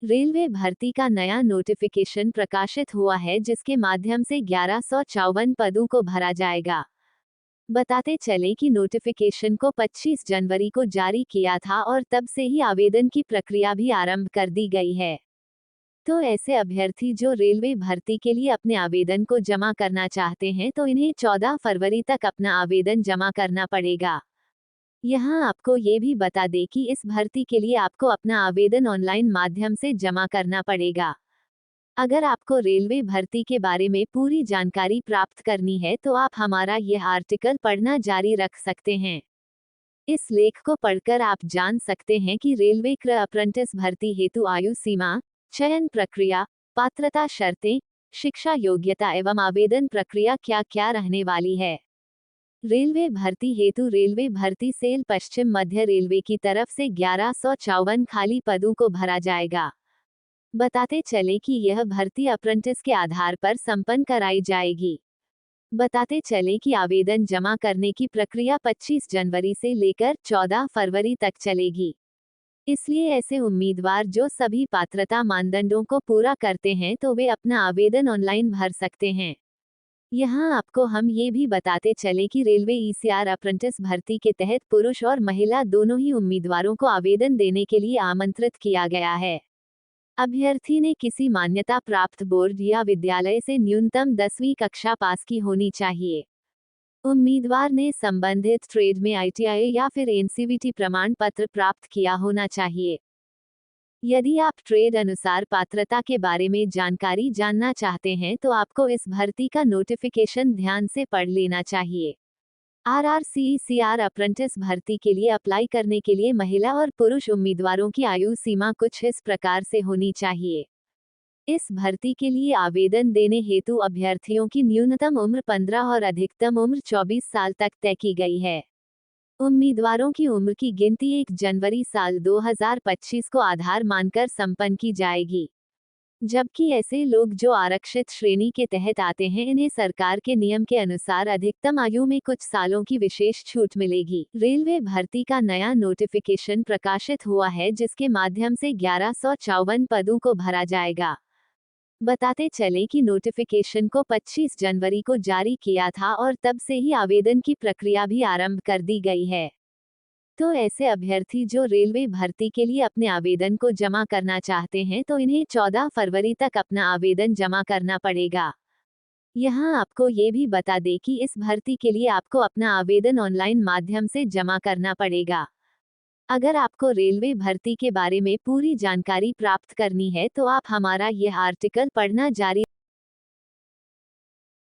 Railway भर्ती का नया नोटिफिकेशन प्रकाशित हुआ है जिसके माध्यम से 1154 पदों को भरा जाएगा। बताते चले कि नोटिफिकेशन को 25 जनवरी को जारी किया था और तब से ही आवेदन की प्रक्रिया भी आरंभ कर दी गई है। तो ऐसे अभ्यर्थी जो रेलवे भर्ती के लिए अपने आवेदन को जमा करना चाहते हैं तो इन्हें 14 फरवरी तक अपना आवेदन जमा करना पड़ेगा। यहाँ आपको ये भी बता दें कि इस भर्ती के लिए आपको अपना आवेदन ऑनलाइन माध्यम से जमा करना पड़ेगा। अगर आपको रेलवे भर्ती के बारे में पूरी जानकारी प्राप्त करनी है तो आप हमारा यह आर्टिकल पढ़ना जारी रख सकते हैं। इस लेख को पढ़कर आप जान सकते हैं कि रेलवे क्र अप्रेंटिस भर्ती हेतु आयु सीमा, चयन प्रक्रिया, पात्रता शर्तें, शिक्षा योग्यता एवं आवेदन प्रक्रिया क्या क्या रहने वाली है। रेलवे भर्ती हेतु रेलवे भर्ती सेल पश्चिम मध्य रेलवे की तरफ से 1154 खाली पदों को भरा जाएगा। बताते चले कि यह भर्ती अप्रेंटिस के आधार पर संपन्न कराई जाएगी। बताते चले कि आवेदन जमा करने की प्रक्रिया 25 जनवरी से लेकर 14 फरवरी तक चलेगी। इसलिए ऐसे उम्मीदवार जो सभी पात्रता मानदंडों को पूरा करते हैं तो वे अपना आवेदन ऑनलाइन भर सकते हैं। यहाँ आपको हम ये भी बताते चले कि रेलवे ईसीआर अप्रेंटिस भर्ती के तहत पुरुष और महिला दोनों ही उम्मीदवारों को आवेदन देने के लिए आमंत्रित किया गया है। अभ्यर्थी ने किसी मान्यता प्राप्त बोर्ड या विद्यालय से न्यूनतम 10वीं कक्षा पास की होनी चाहिए। उम्मीदवार ने संबंधित ट्रेड में आईटीआई या फिर एनसीवीटी प्रमाण पत्र प्राप्त किया होना चाहिए। यदि आप ट्रेड अनुसार पात्रता के बारे में जानकारी जानना चाहते हैं तो आपको इस भर्ती का नोटिफिकेशन ध्यान से पढ़ लेना चाहिए। आरआरसीईसीआर अप्रेंटिस भर्ती के लिए अप्लाई करने के लिए महिला और पुरुष उम्मीदवारों की आयु सीमा कुछ इस प्रकार से होनी चाहिए। इस भर्ती के लिए आवेदन देने हेतु अभ्यर्थियों की न्यूनतम उम्र 15 और अधिकतम उम्र 24 साल तक तय की गई है। उम्मीदवारों की उम्र की गिनती 1 जनवरी साल 2025 को आधार मानकर संपन्न की जाएगी। जबकि ऐसे लोग जो आरक्षित श्रेणी के तहत आते हैं इन्हें सरकार के नियम के अनुसार अधिकतम आयु में कुछ सालों की विशेष छूट मिलेगी। रेलवे भर्ती का नया नोटिफिकेशन प्रकाशित हुआ है जिसके माध्यम से 1154 पदों को भरा जाएगा। बताते चले कि नोटिफिकेशन को 25 जनवरी को जारी किया था और तब से ही आवेदन की प्रक्रिया भी आरंभ कर दी गई है। तो ऐसे अभ्यर्थी जो रेलवे भर्ती के लिए अपने आवेदन को जमा करना चाहते हैं तो इन्हें 14 फरवरी तक अपना आवेदन जमा करना पड़ेगा। यहाँ आपको ये भी बता दें कि इस भर्ती के लिए आपको अपना आवेदन ऑनलाइन माध्यम से जमा करना पड़ेगा। अगर आपको रेलवे भर्ती के बारे में पूरी जानकारी प्राप्त करनी है तो आप हमारा यह आर्टिकल पढ़ना जारी